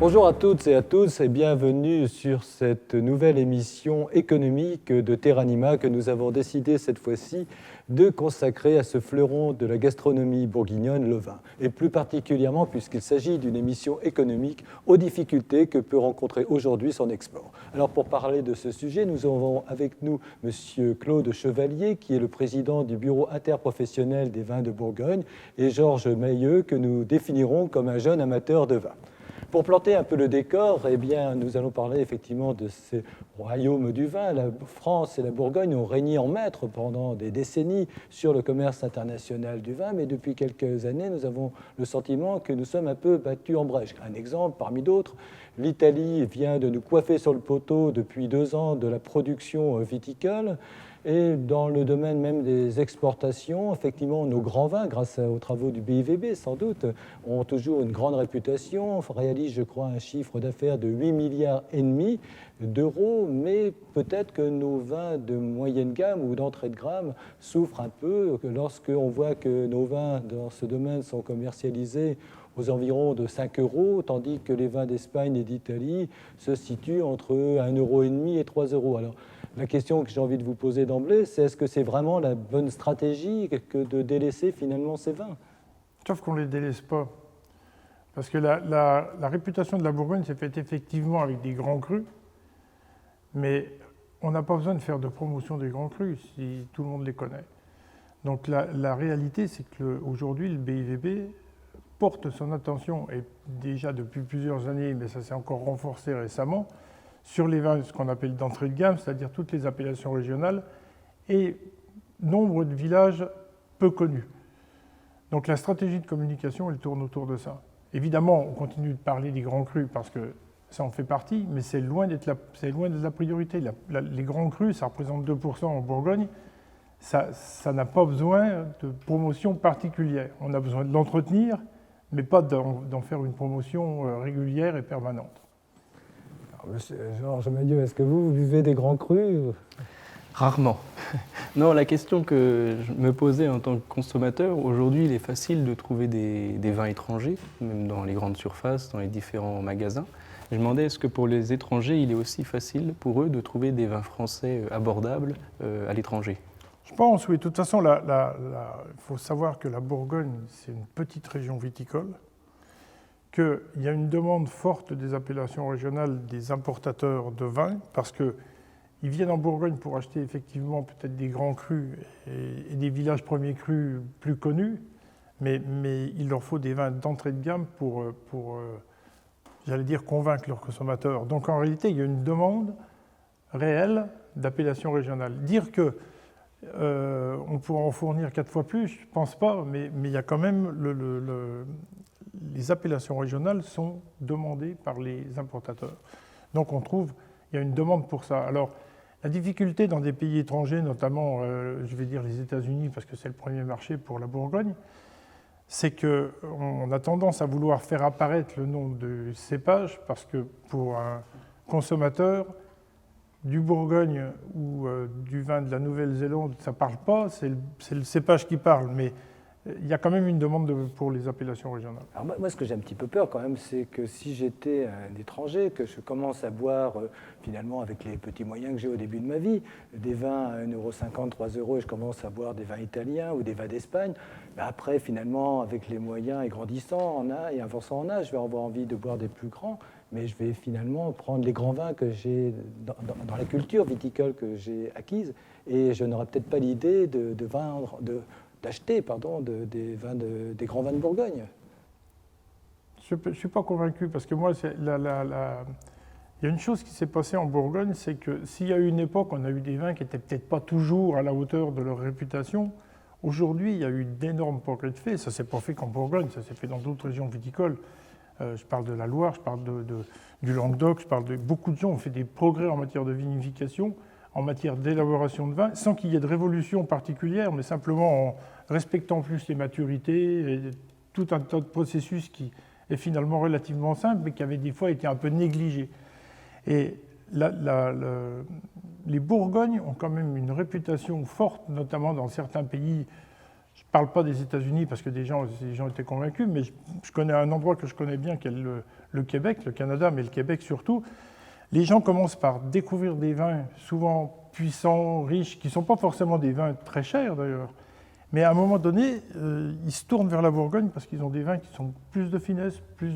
Bonjour à toutes et à tous et bienvenue sur cette nouvelle émission économique de Terranima que nous avons décidé cette fois-ci de consacrer à ce fleuron de la gastronomie bourguignonne, le vin. Et plus particulièrement puisqu'il s'agit d'une émission économique aux difficultés que peut rencontrer aujourd'hui son export. Alors pour parler de ce sujet, nous avons avec nous M. Claude Chevalier qui est le président du bureau interprofessionnel des vins de Bourgogne et Georges Mailleux que nous définirons comme un jeune amateur de vin. Pour planter un peu le décor, eh bien, nous allons parler effectivement de ces royaumes du vin. La France et la Bourgogne ont régné en maître pendant des décennies sur le commerce international du vin, mais depuis quelques années, nous avons le sentiment que nous sommes un peu battus en brèche. Un exemple parmi d'autres, l'Italie vient de nous coiffer sur le poteau depuis 2 ans de la production viticole. Et dans le domaine même des exportations, effectivement, nos grands vins, grâce aux travaux du BIVB sans doute, ont toujours une grande réputation. On réalise, je crois, un chiffre d'affaires de 8,5 milliards d'euros, mais peut-être que nos vins de moyenne gamme ou d'entrée de gamme souffrent un peu lorsqu'on voit que nos vins dans ce domaine sont commercialisés aux environs de 5 euros, tandis que les vins d'Espagne et d'Italie se situent entre 1,5 euro et 3 euros. Alors, la question que j'ai envie de vous poser d'emblée, c'est est-ce que c'est vraiment la bonne stratégie que de délaisser finalement ces vins? Sauf qu'on ne les délaisse pas. Parce que la réputation de la Bourgogne s'est faite effectivement avec des grands crus, mais on n'a pas besoin de faire de promotion des grands crus si tout le monde les connaît. Donc la réalité, c'est qu'aujourd'hui, le BIVB porte son attention, et déjà depuis plusieurs années, mais ça s'est encore renforcé récemment, sur les vins, ce qu'on appelle d'entrée de gamme, c'est-à-dire toutes les appellations régionales, et nombre de villages peu connus. Donc la stratégie de communication, elle tourne autour de ça. Évidemment, on continue de parler des grands crus parce que ça en fait partie, mais c'est loin d'être la priorité. Les grands crus, ça représente 2% en Bourgogne. Ça n'a pas besoin de promotion particulière. On a besoin de l'entretenir, mais pas d'en faire une promotion régulière et permanente. Monsieur Georges Mailleux, est-ce que vous buvez des grands crus? Rarement. Non, la question que je me posais en tant que consommateur, aujourd'hui il est facile de trouver des vins étrangers, même dans les grandes surfaces, dans les différents magasins. Je me demandais, est-ce que pour les étrangers, il est aussi facile pour eux de trouver des vins français abordables à l'étranger? Je pense, oui. De toute façon, il faut savoir que la Bourgogne, c'est une petite région viticole, qu'il y a une demande forte des appellations régionales des importateurs de vins, parce qu'ils viennent en Bourgogne pour acheter effectivement peut-être des grands crus et des villages premiers crus plus connus, mais il leur faut des vins d'entrée de gamme pour j'allais dire, convaincre leurs consommateurs. Donc en réalité, il y a une demande réelle d'appellations régionales. Dire que on pourra en fournir 4 fois plus, je ne pense pas, mais il y a quand même les appellations régionales sont demandées par les importateurs. Donc on trouve, il y a une demande pour ça. Alors la difficulté dans des pays étrangers, notamment, je vais dire les États-Unis, parce que c'est le premier marché pour la Bourgogne, c'est qu'on a tendance à vouloir faire apparaître le nom de cépage, parce que pour un consommateur, du Bourgogne ou du vin de la Nouvelle-Zélande, ça ne parle pas, c'est le cépage qui parle, mais il y a quand même une demande pour les appellations régionales. Alors moi, ce que j'ai un petit peu peur quand même, c'est que si j'étais un étranger, que je commence à boire finalement avec les petits moyens que j'ai au début de ma vie, des vins à 1,50 €, 3 €, et je commence à boire des vins italiens ou des vins d'Espagne, ben après finalement avec les moyens et grandissant et avançant en âge, je vais avoir envie de boire des plus grands, mais je vais finalement prendre les grands vins que j'ai dans la culture viticole que j'ai acquise, et je n'aurai peut-être pas l'idée d'acheter des grands vins de Bourgogne. Je ne suis pas convaincu, parce que moi, il y a une chose qui s'est passée en Bourgogne, c'est que s'il y a eu une époque, on a eu des vins qui n'étaient peut-être pas toujours à la hauteur de leur réputation. Aujourd'hui, il y a eu d'énormes progrès de fait. Ça ne s'est pas fait qu'en Bourgogne, ça s'est fait dans d'autres régions viticoles. Je parle de la Loire, je parle du Languedoc, je parle de beaucoup de gens ont fait des progrès en matière de vinification, en matière d'élaboration de vin, sans qu'il y ait de révolution particulière, mais simplement en respectant plus les maturités, et tout un tas de processus qui est finalement relativement simple, mais qui avait des fois été un peu négligé. Et les Bourgognes ont quand même une réputation forte, notamment dans certains pays je ne parle pas des États-Unis parce que les gens étaient convaincus, mais je connais un endroit que je connais bien, qui est le Québec, le Canada, mais le Québec surtout. Les gens commencent par découvrir des vins souvent puissants, riches, qui ne sont pas forcément des vins très chers d'ailleurs. Mais à un moment donné, ils se tournent vers la Bourgogne parce qu'ils ont des vins qui sont plus de finesse, plus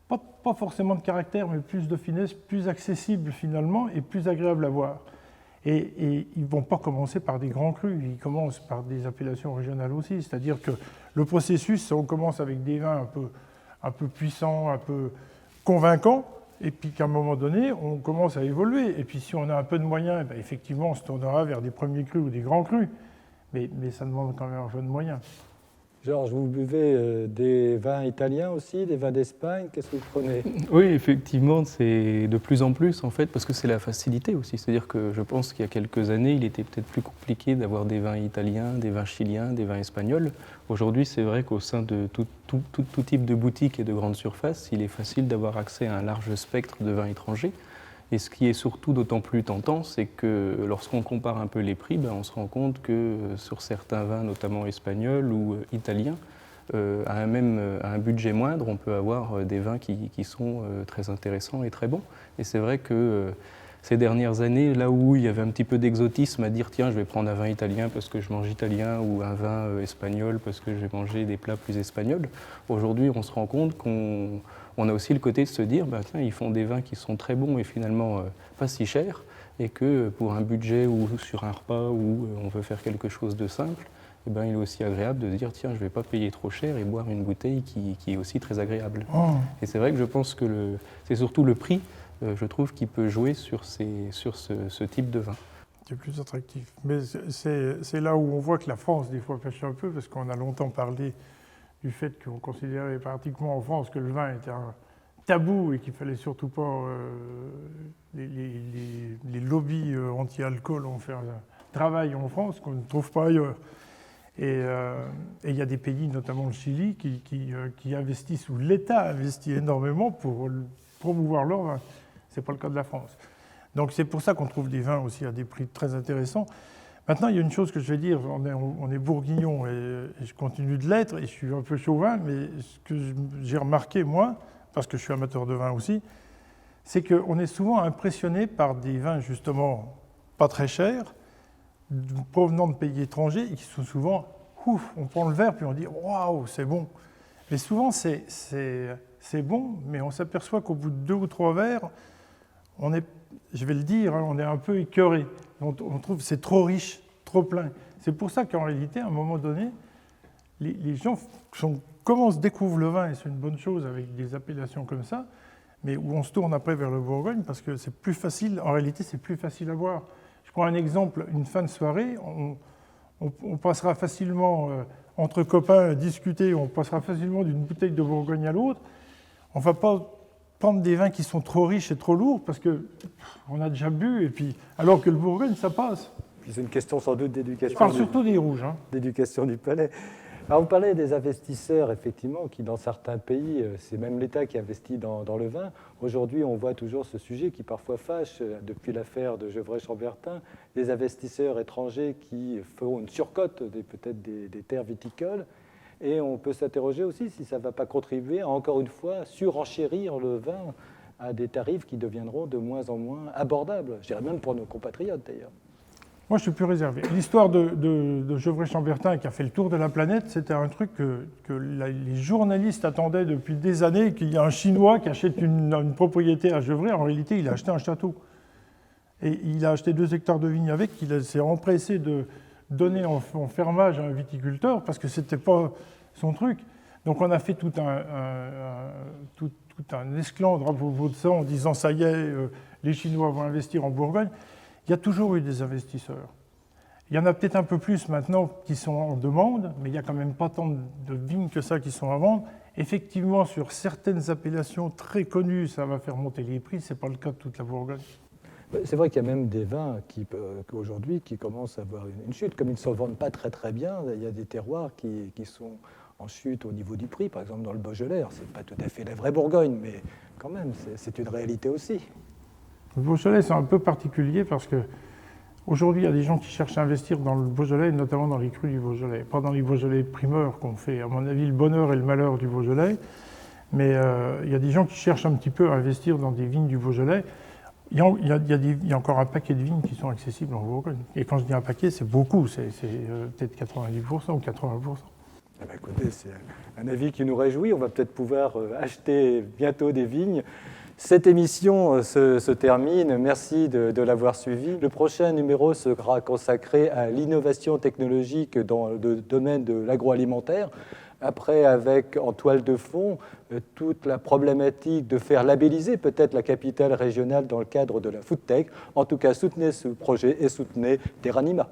pas forcément de caractère, mais plus de finesse, plus accessibles finalement et plus agréables à boire. Et ils ne vont pas commencer par des grands crus, ils commencent par des appellations régionales aussi. C'est-à-dire que le processus, on commence avec des vins un peu puissants, un peu convaincants, et puis qu'à un moment donné, on commence à évoluer. Et puis si on a un peu de moyens, ben effectivement, on se tournera vers des premiers crus ou des grands crus. Mais ça demande quand même un peu de moyens. Georges, vous buvez des vins italiens aussi, des vins d'Espagne, qu'est-ce que vous prenez? Oui, effectivement, c'est de plus en plus en fait, parce que c'est la facilité aussi. C'est-à-dire que je pense qu'il y a quelques années, il était peut-être plus compliqué d'avoir des vins italiens, des vins chiliens, des vins espagnols. Aujourd'hui, c'est vrai qu'au sein de tout type de boutique et de grandes surfaces, il est facile d'avoir accès à un large spectre de vins étrangers. Et ce qui est surtout d'autant plus tentant, c'est que lorsqu'on compare un peu les prix, on se rend compte que sur certains vins, notamment espagnols ou italiens, à un budget moindre, on peut avoir des vins qui sont très intéressants et très bons. Et c'est vrai que ces dernières années, là où il y avait un petit peu d'exotisme à dire tiens, je vais prendre un vin italien parce que je mange italien ou un vin espagnol parce que je vais manger des plats plus espagnols, aujourd'hui on se rend compte qu'on a aussi le côté de se dire tiens, ils font des vins qui sont très bons et finalement pas si chers, et que pour un budget ou sur un repas où on veut faire quelque chose de simple, il est aussi agréable de se dire tiens, je ne vais pas payer trop cher et boire une bouteille qui est aussi très agréable. Oh. Et c'est vrai que je pense que c'est surtout le prix, je trouve, qui peut jouer sur ce type de vin. C'est plus attractif. Mais c'est là où on voit que la France, des fois, pêche un peu, parce qu'on a longtemps parlé du fait qu'on considérait pratiquement en France que le vin était un tabou et qu'il ne fallait surtout pas... les lobbies anti-alcool ont fait un travail en France qu'on ne trouve pas ailleurs. Et il y a des pays, notamment le Chili, qui investissent, ou l'État investit énormément pour promouvoir leur vin. Ce n'est pas le cas de la France. Donc c'est pour ça qu'on trouve des vins aussi à des prix très intéressants. Maintenant, il y a une chose que je vais dire, on est bourguignon et je continue de l'être, et je suis un peu chauvin, mais ce que j'ai remarqué, moi, parce que je suis amateur de vin aussi, c'est qu'on est souvent impressionné par des vins justement pas très chers, provenant de pays étrangers, et qui sont souvent, on prend le verre puis on dit « waouh, c'est bon ». Mais souvent c'est bon, mais on s'aperçoit qu'au bout de 2 ou 3 verres, on est, je vais le dire, on est un peu écœuré. On trouve que c'est trop riche, trop plein. C'est pour ça qu'en réalité, à un moment donné, les gens découvrent le vin, et c'est une bonne chose avec des appellations comme ça, mais où on se tourne après vers le Bourgogne, parce que c'est plus facile, en réalité c'est plus facile à boire. Je prends un exemple, une fin de soirée, on passera facilement, entre copains, discuter, on passera facilement d'une bouteille de Bourgogne à l'autre. On ne va pas prendre des vins qui sont trop riches et trop lourds, parce qu'on a déjà bu, et puis, alors que le Bourgogne, ça passe. C'est une question sans doute d'éducation. Je parle surtout des rouges. D'éducation du palais. Alors, vous parlez des investisseurs, effectivement, qui dans certains pays, c'est même l'État qui investit dans le vin. Aujourd'hui, on voit toujours ce sujet qui parfois fâche, depuis l'affaire de Gevrey-Chambertin, des investisseurs étrangers qui font une surcote peut-être des terres viticoles. Et on peut s'interroger aussi si ça ne va pas contribuer à, encore une fois, surenchérir le vin à des tarifs qui deviendront de moins en moins abordables. Je dirais même pour nos compatriotes, d'ailleurs. Moi, je suis plus réservé. L'histoire de Gevrey-Chambertin qui a fait le tour de la planète, c'était un truc que les journalistes attendaient depuis des années, qu'il y a un Chinois qui achète une propriété à Gevrey. En réalité, il a acheté un château. Et il a acheté 2 hectares de vignes avec, qu'il s'est empressé de donner en fermage à un viticulteur, parce que ce n'était pas son truc. Donc on a fait tout un esclandre à propos de ça, en disant « ça y est, les Chinois vont investir en Bourgogne ». Il y a toujours eu des investisseurs. Il y en a peut-être un peu plus maintenant qui sont en demande, mais il n'y a quand même pas tant de vignes que ça qui sont à vendre. Effectivement, sur certaines appellations très connues, ça va faire monter les prix. Ce n'est pas le cas de toute la Bourgogne. C'est vrai qu'il y a même des vins aujourd'hui qui commencent à avoir une chute. Comme ils ne se vendent pas très très bien, il y a des terroirs qui sont en chute au niveau du prix. Par exemple, dans le Beaujolais, ce n'est pas tout à fait la vraie Bourgogne, mais quand même, c'est une réalité aussi. Le Beaujolais, c'est un peu particulier parce que Aujourd'hui, il y a des gens qui cherchent à investir dans le Beaujolais, notamment dans les crus du Beaujolais. Pas dans les Beaujolais primeurs qu'on fait, à mon avis, le bonheur et le malheur du Beaujolais. Mais il y a des gens qui cherchent un petit peu à investir dans des vignes du Beaujolais. Il y a encore un paquet de vignes qui sont accessibles en Bourgogne. Et quand je dis un paquet, c'est beaucoup, c'est peut-être 90% ou 80%. Eh bien, écoutez, c'est un avis qui nous réjouit. On va peut-être pouvoir acheter bientôt des vignes. Cette émission se termine. Merci de l'avoir suivi. Le prochain numéro sera consacré à l'innovation technologique dans le domaine de l'agroalimentaire. Après, avec en toile de fond, toute la problématique de faire labelliser peut-être la capitale régionale dans le cadre de la food tech. En tout cas, soutenez ce projet et soutenez Terranima.